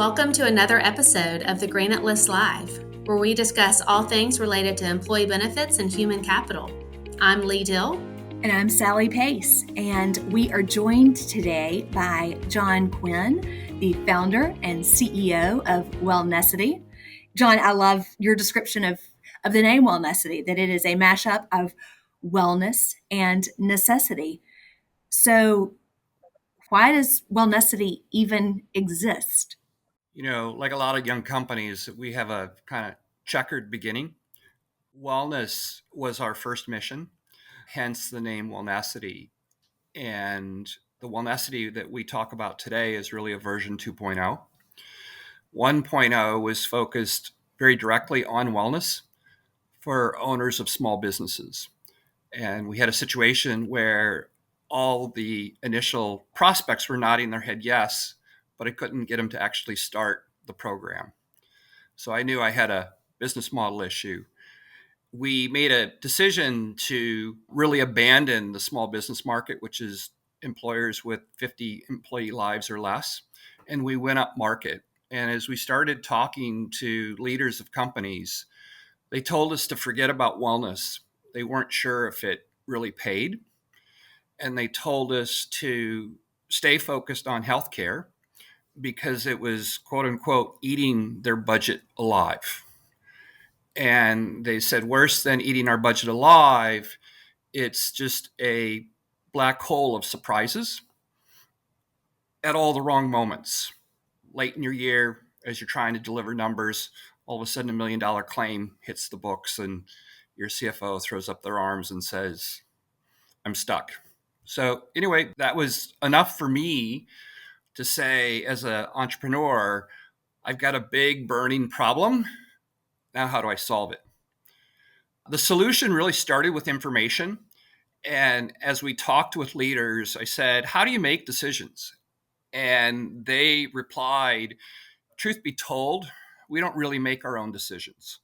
Welcome to another episode of the Granite Live, where we discuss all things related to employee benefits and human capital. I'm Leigh Dill. And I'm Sally Pace, and we are joined today by John Quinn, the founder and CEO of Wellnecity. John, I love your description of the name Wellnecity, that it is a mashup of wellness and necessity. So why does Wellnecity even exist? You know, like a lot of young companies, we have a kind of checkered beginning. Wellness was our first mission, hence the name Wellnecity. And the Wellnecity that we talk about today is really a version 2.0. 1.0 was focused very directly on wellness for owners of small businesses. And we had a situation where all the initial prospects were nodding their head yes, but I couldn't get them to actually start the program. So I knew I had a business model issue. We made a decision to really abandon the small business market, which is employers with 50 employee lives or less. And we went up market. And as we started talking to leaders of companies, they told us to forget about wellness. They weren't sure if it really paid. And they told us to stay focused on healthcare because it was, quote unquote, eating their budget alive. And they said, worse than eating our budget alive, it's just a black hole of surprises at all the wrong moments. Late in your year, as you're trying to deliver numbers, all of a sudden $1 million claim hits the books and your CFO throws up their arms and says, I'm stuck. So anyway, that was enough for me to say, as an entrepreneur, I've got a big burning problem. Now, how do I solve it? The solution really started with information. And as we talked with leaders, I said, how do you make decisions? And they replied, truth be told, we don't really make our own decisions.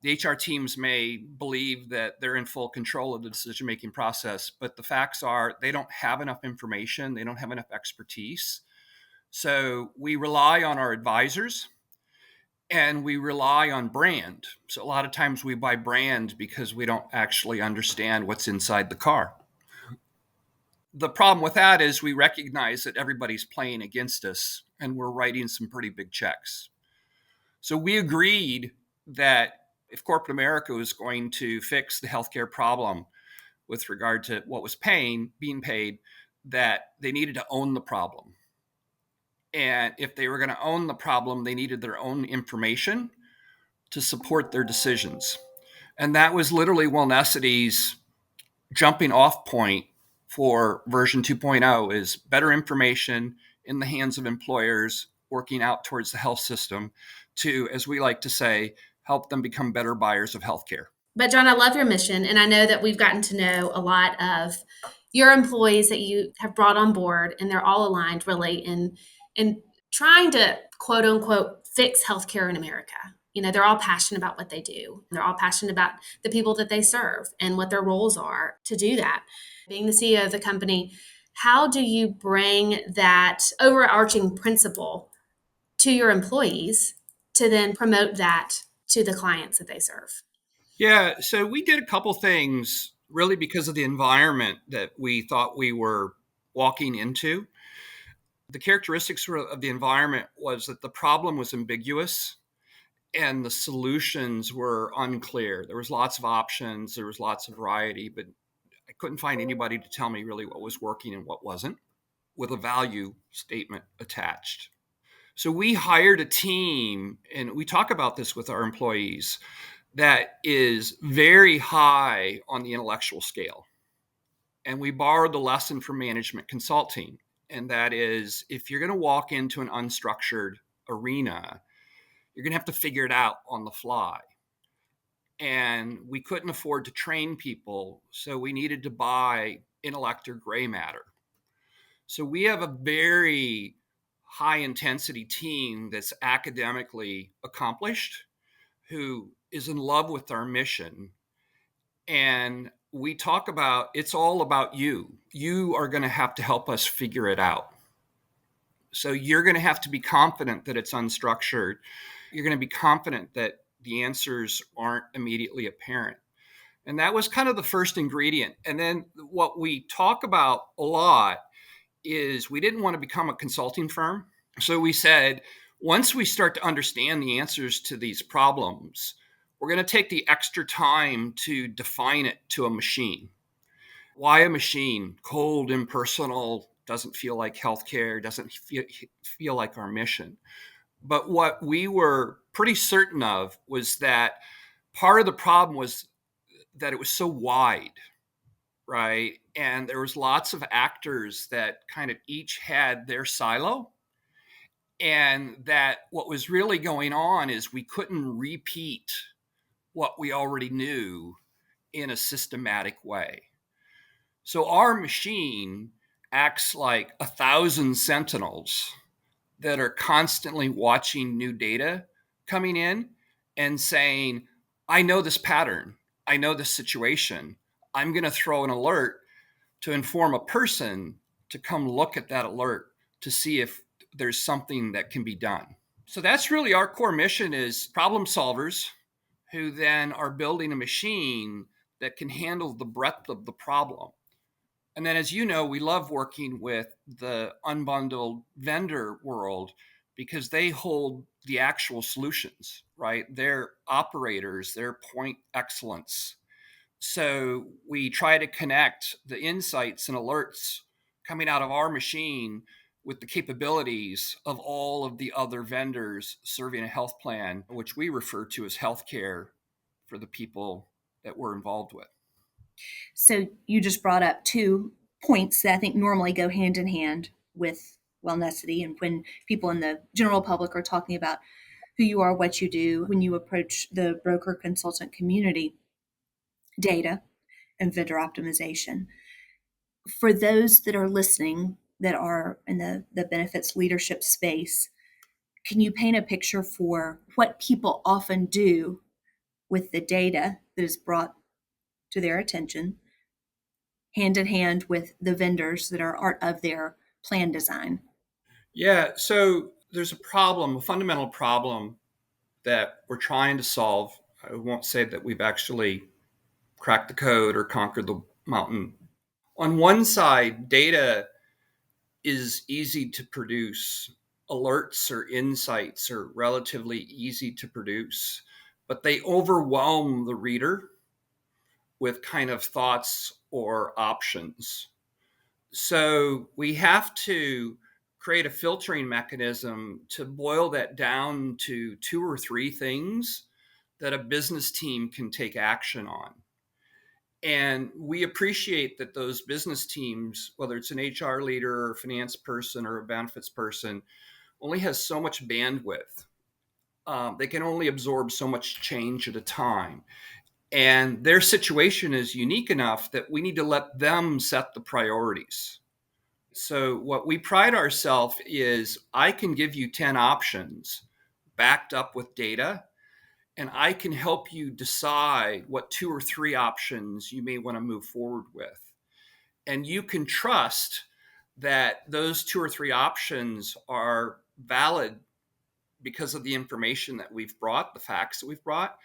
The HR teams may believe that they're in full control of the decision-making process, but the facts are they don't have enough information. They don't have enough expertise. So we rely on our advisors and we rely on brand. So a lot of times we buy brand because we don't actually understand what's inside the car. The problem with that is we recognize that everybody's playing against us and we're writing some pretty big checks. So we agreed that if corporate America was going to fix the healthcare problem with regard to what was being paid, that they needed to own the problem. And if they were going to own the problem, they needed their own information to support their decisions. And that was literally Wellnecity's jumping off point for version 2.0 is better information in the hands of employers working out towards the health system to, as we like to say, help them become better buyers of healthcare. But John, I love your mission. And I know that we've gotten to know a lot of your employees that you have brought on board, and they're all aligned really in trying to, quote unquote, fix healthcare in America. You know, they're all passionate about what they do. They're all passionate about the people that they serve and what their roles are to do that. Being the CEO of the company, how do you bring that overarching principle to your employees to then promote that to the clients that they serve? Yeah, so we did a couple things really because of the environment that we thought we were walking into. The characteristics of the environment was that the problem was ambiguous and the solutions were unclear. There was lots of options, there was lots of variety, but I couldn't find anybody to tell me really what was working and what wasn't, with a value statement attached. So we hired a team, and we talk about this with our employees, that is very high on the intellectual scale. And we borrowed the lesson from management consulting. And that is, if you're going to walk into an unstructured arena, you're going to have to figure it out on the fly. And we couldn't afford to train people, so we needed to buy intellect or gray matter. So we have a very high intensity team that's academically accomplished, who is in love with our mission. And we talk about, it's all about you. You are going to have to help us figure it out. So you're going to have to be confident that it's unstructured. You're going to be confident that the answers aren't immediately apparent. And that was kind of the first ingredient. And then what we talk about a lot is we didn't want to become a consulting firm. So we said, once we start to understand the answers to these problems, we're going to take the extra time to define it to a machine. Why a machine? Cold, impersonal, doesn't feel like healthcare, doesn't feel like our mission. But what we were pretty certain of was that part of the problem was that it was so wide, right? And there was lots of actors that kind of each had their silo. And that what was really going on is we couldn't repeat what we already knew in a systematic way. So our machine acts like 1,000 sentinels that are constantly watching new data coming in and saying, I know this pattern. I know this situation. I'm going to throw an alert to inform a person to come look at that alert to see if there's something that can be done. So that's really our core mission, is problem solvers who then are building a machine that can handle the breadth of the problem. And then, as you know, we love working with the unbundled vendor world because they hold the actual solutions, right? They're operators, they're point excellence. So we try to connect the insights and alerts coming out of our machine with the capabilities of all of the other vendors serving a health plan, which we refer to as healthcare for the people that we're involved with. So you just brought up 2 points that I think normally go hand in hand with Wellnecity. And when people in the general public are talking about who you are, what you do, when you approach the broker consultant community, data and vendor optimization. For those that are listening that are in the benefits leadership space, can you paint a picture for what people often do with the data that is brought to their attention, hand in hand with the vendors that are part of their plan design? Yeah, so there's a fundamental problem that we're trying to solve. I won't say that we've actually cracked the code or conquered the mountain. On one side, data is easy to produce. Alerts or insights are relatively easy to produce, but they overwhelm the reader with kind of thoughts or options. So we have to create a filtering mechanism to boil that down to 2 or 3 things that a business team can take action on. And we appreciate that those business teams, whether it's an HR leader or a finance person or a benefits person, only has so much bandwidth. They can only absorb so much change at a time. And their situation is unique enough that we need to let them set the priorities. So what we pride ourselves is I can give you 10 options backed up with data, and I can help you decide what 2 or 3 options you may want to move forward with. And you can trust that those 2 or 3 options are valid because of the information that we've brought, the facts that we've brought,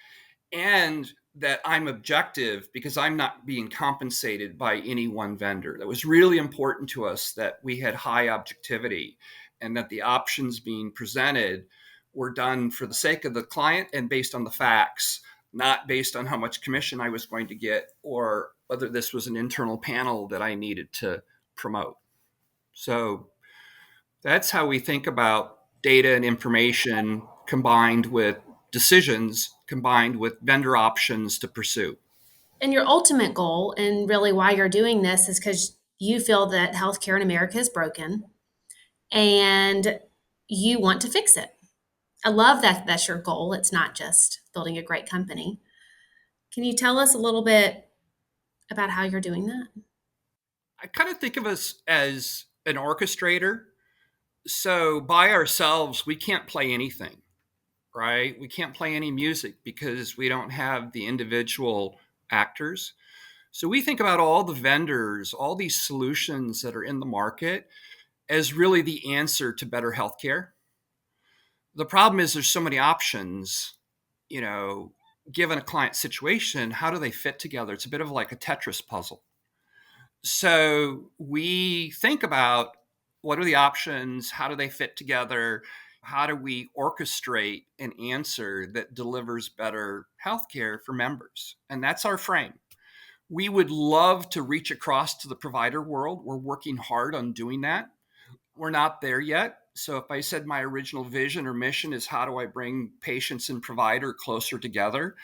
and that I'm objective because I'm not being compensated by any one vendor. That was really important to us, that we had high objectivity and that the options being presented were done for the sake of the client and based on the facts, not based on how much commission I was going to get or whether this was an internal panel that I needed to promote. So that's how we think about data and information combined with decisions, combined with vendor options to pursue. And your ultimate goal, and really why you're doing this, is because you feel that healthcare in America is broken and you want to fix it. I love that that's your goal. It's not just building a great company. Can you tell us a little bit about how you're doing that? I kind of think of us as an orchestrator. So by ourselves, we can't play anything, right? We can't play any music because we don't have the individual actors. So we think about all the vendors, all these solutions that are in the market, as really the answer to better healthcare. The problem is there's so many options, given a client situation, how do they fit together? It's a bit of like a Tetris puzzle. So we think about what are the options? How do they fit together? How do we orchestrate an answer that delivers better healthcare for members? And that's our frame. We would love to reach across to the provider world. We're working hard on doing that. We're not there yet. So if I said my original vision or mission is how do I bring patients and provider closer together,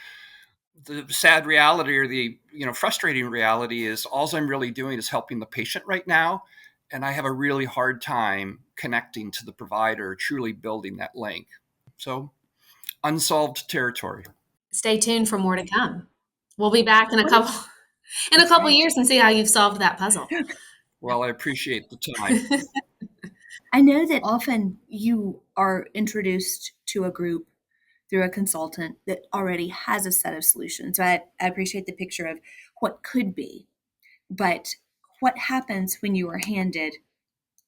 the sad reality or the frustrating reality is all I'm really doing is helping the patient right now, and I have a really hard time connecting to the provider, truly building that link. So unsolved territory. Stay tuned for more to come. We'll be back in a What couple in a That's couple right. years and see how you've solved that puzzle. Well, I appreciate the time. I know that often you are introduced to a group through a consultant that already has a set of solutions. So I appreciate the picture of what could be, but what happens when you are handed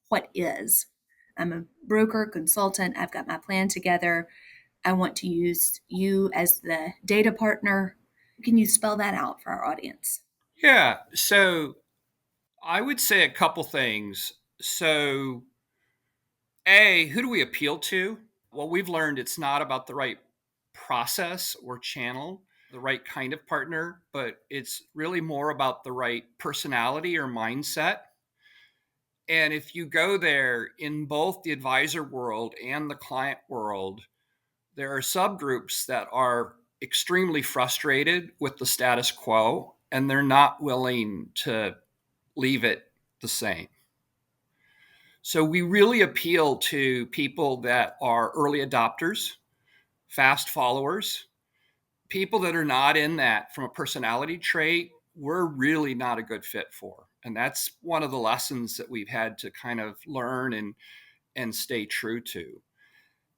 what is? I'm a broker, consultant, I've got my plan together. I want to use you as the data partner. Can you spell that out for our audience? Yeah. So I would say a couple things. So, A, who do we appeal to? Well, we've learned it's not about the right process or channel, the right kind of partner, but it's really more about the right personality or mindset. And if you go there in both the advisor world and the client world, there are subgroups that are extremely frustrated with the status quo and they're not willing to leave it the same. So we really appeal to people that are early adopters, fast followers, people that are not in that from a personality trait, we're really not a good fit for. And that's one of the lessons that we've had to kind of learn and stay true to.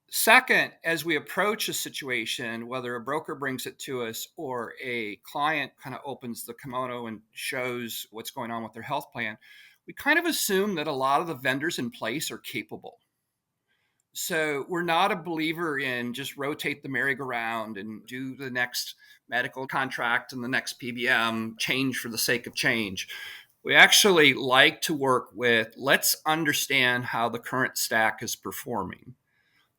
Second, as we approach a situation, whether a broker brings it to us or a client kind of opens the kimono and shows what's going on with their health plan, we kind of assume that a lot of the vendors in place are capable. So we're not a believer in just rotate the merry-go-round and do the next medical contract and the next PBM change for the sake of change. We actually like to work with, let's understand how the current stack is performing.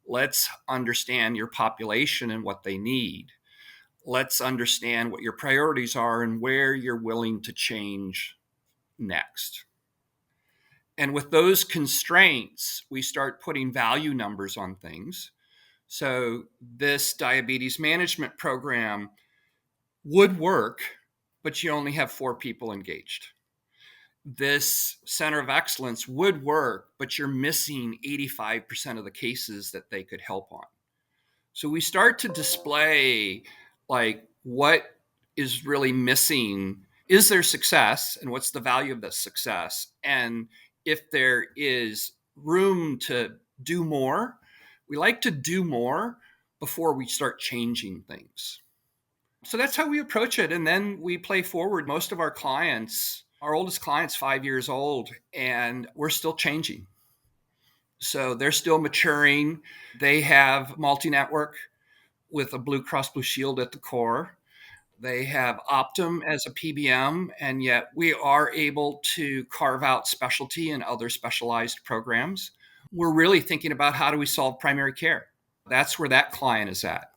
Let's understand your population and what they need. Let's understand what your priorities are and where you're willing to change next. And with those constraints, we start putting value numbers on things. So this diabetes management program would work, but you only have 4 people engaged. This center of excellence would work, but you're missing 85% of the cases that they could help on. So we start to display like what is really missing. Is there success and what's the value of the success? And if there is room to do more, we like to do more before we start changing things. So that's how we approach it. And then we play forward. Most of our clients, our oldest client's 5 years old, and we're still changing. So they're still maturing. They have multi-network with a Blue Cross Blue Shield at the core. They have Optum as a PBM, and yet we are able to carve out specialty and other specialized programs. We're really thinking about how do we solve primary care. That's where that client is at.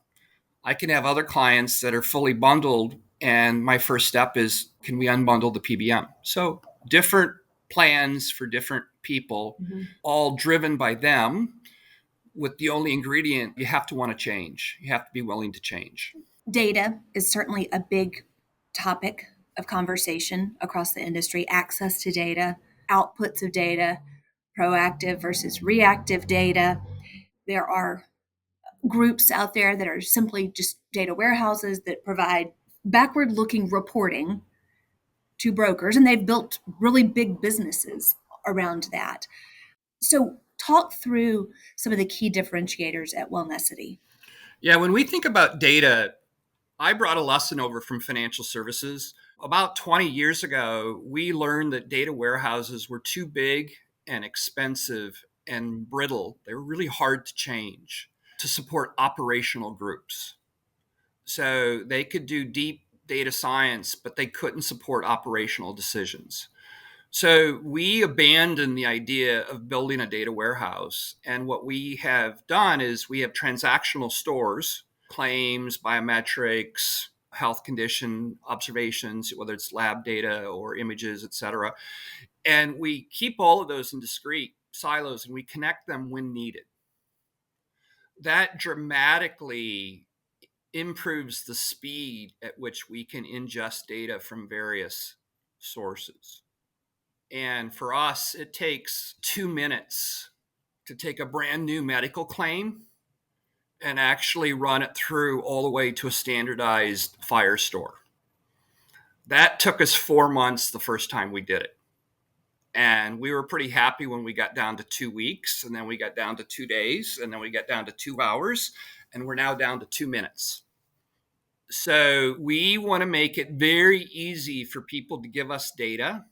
I can have other clients that are fully bundled, and my first step is, can we unbundle the PBM? So different plans for different people, all driven by them, with the only ingredient, you have to want to change. You have to be willing to change. Data is certainly a big topic of conversation across the industry. Access to data, outputs of data, proactive versus reactive data. There are groups out there that are simply just data warehouses that provide backward looking reporting to brokers, and they've built really big businesses around that. So talk through some of the key differentiators at Wellnecity. Yeah, when we think about data, I brought a lesson over from financial services. About 20 years ago, we learned that data warehouses were too big and expensive and brittle. They were really hard to change to support operational groups. So they could do deep data science, but they couldn't support operational decisions. So we abandoned the idea of building a data warehouse. And what we have done is we have transactional stores, claims, biometrics, health condition observations, whether it's lab data or images, et cetera. And we keep all of those in discrete silos and we connect them when needed. That dramatically improves the speed at which we can ingest data from various sources. And for us, it takes 2 minutes to take a brand new medical claim and actually run it through all the way to a standardized fire store. That took us 4 months the first time we did it. And we were pretty happy when we got down to 2 weeks, and then we got down to 2 days, and then we got down to 2 hours, and we're now down to 2 minutes. So we want to make it very easy for people to give us data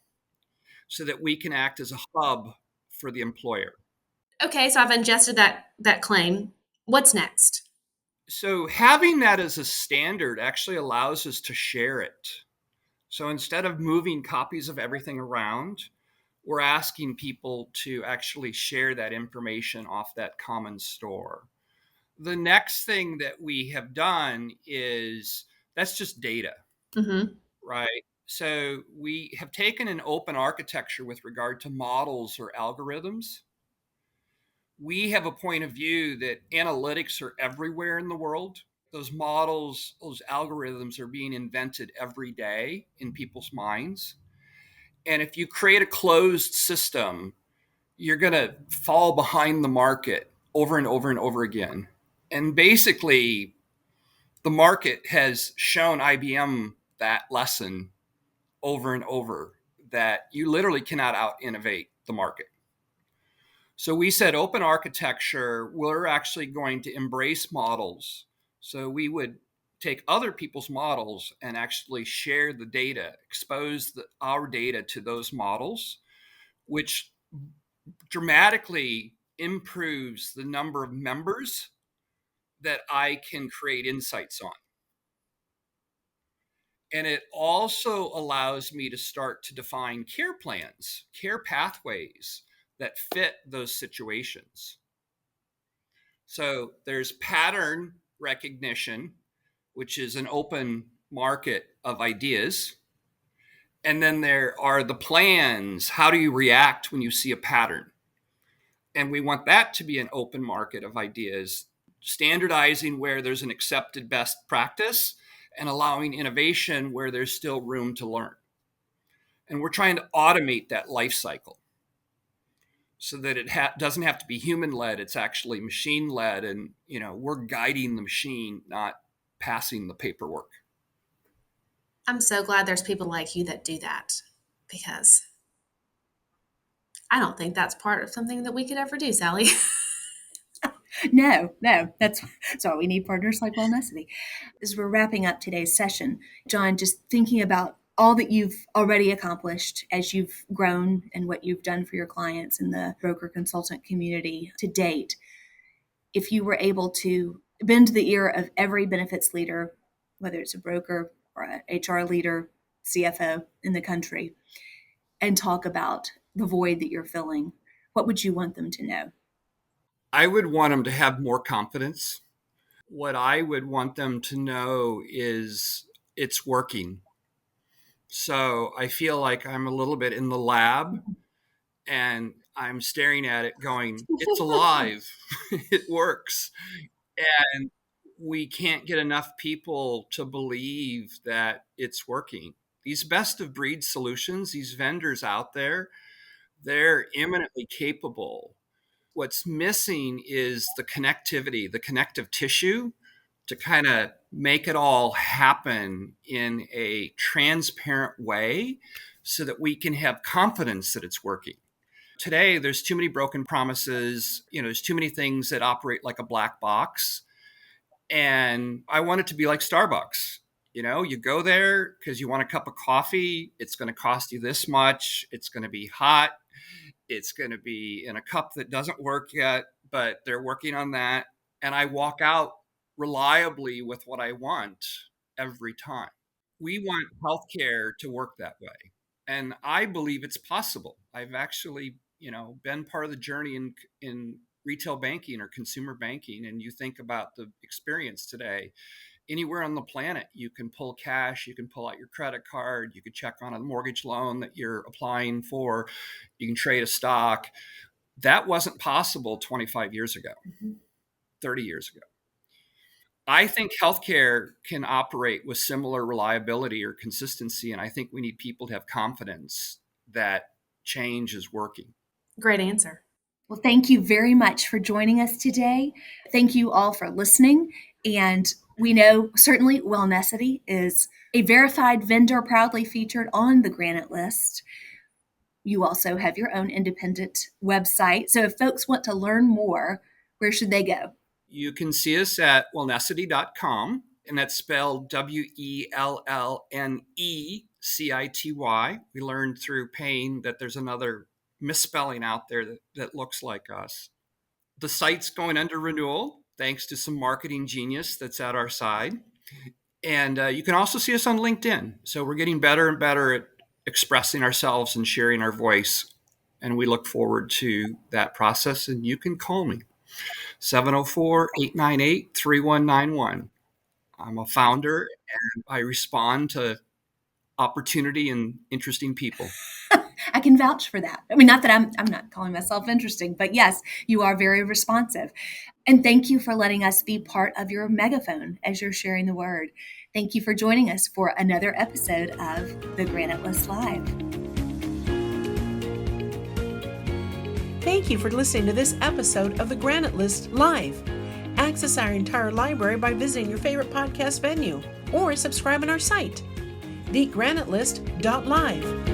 so that we can act as a hub for the employer. Okay, so I've ingested that claim. What's next? So having that as a standard actually allows us to share it. So instead of moving copies of everything around, we're asking people to actually share that information off that common store. The next thing that we have done is that's just data, right? So we have taken an open architecture with regard to models or algorithms. We have a point of view that analytics are everywhere in the world. Those models, those algorithms are being invented every day in people's minds. And if you create a closed system, you're going to fall behind the market over and over and over again. And basically, the market has shown IBM that lesson over and over, that you literally cannot out innovate the market. So we said open architecture, we're actually going to embrace models. So we would take other people's models and actually share the data, expose our data to those models, which dramatically improves the number of members that I can create insights on. And it also allows me to start to define care plans, care pathways that fit those situations. So there's pattern recognition, which is an open market of ideas. And then there are the plans. How do you react when you see a pattern? And we want that to be an open market of ideas, standardizing where there's an accepted best practice and allowing innovation where there's still room to learn. And we're trying to automate that life cycle so that it doesn't have to be human-led. It's actually machine-led. And, we're guiding the machine, not passing the paperwork. I'm so glad there's people like you that do that, because I don't think that's part of something that we could ever do, Sally. No, that's why we need partners like Wellnecity. As we're wrapping up today's session, John, just thinking about all that you've already accomplished as you've grown and what you've done for your clients in the broker consultant community to date, if you were able to bend the ear of every benefits leader, whether it's a broker or an HR leader, CFO in the country, and talk about the void that you're filling, what would you want them to know? I would want them to have more confidence. What I would want them to know is it's working. So I feel like I'm a little bit in the lab and I'm staring at it going, it's alive, it works. And we can't get enough people to believe that it's working. These best of breed solutions, these vendors out there, they're eminently capable. What's missing is the connectivity, the connective tissue to kind of make it all happen in a transparent way so that we can have confidence that it's working. Today, there's too many broken promises. There's too many things that operate like a black box. And I want it to be like Starbucks. You go there because you want a cup of coffee. It's going to cost you this much. It's going to be hot. It's going to be in a cup that doesn't work yet, but they're working on that. And I walk out reliably with what I want every time. We want healthcare to work that way. And I believe it's possible. I've actually, been part of the journey in retail banking or consumer banking. And you think about the experience today, anywhere on the planet, you can pull cash, you can pull out your credit card, you can check on a mortgage loan that you're applying for, you can trade a stock. That wasn't possible 25 years ago, 30 years ago. I think healthcare can operate with similar reliability or consistency, and I think we need people to have confidence that change is working. Great answer. Well, thank you very much for joining us today. Thank you all for listening. And we know certainly Wellnecity is a verified vendor proudly featured on the Granite list. You also have your own independent website. So if folks want to learn more, where should they go? You can see us at wellnecity.com, and that's spelled WELLNECITY. We learned through pain that there's another misspelling out there that looks like us. The site's going under renewal, thanks to some marketing genius that's at our side. And you can also see us on LinkedIn. So we're getting better and better at expressing ourselves and sharing our voice. And we look forward to that process. And you can call me, 704-898-3191. I'm a founder, and I respond to opportunity and interesting people. I can vouch for that. I mean, not that I'm not calling myself interesting, but yes, you are very responsive. And thank you for letting us be part of your megaphone as you're sharing the word. Thank you for joining us for another episode of the Granite List Live. Thank you for listening to this episode of the Granite List Live. Access our entire library by visiting your favorite podcast venue or subscribe on our site, thegranitelist.live.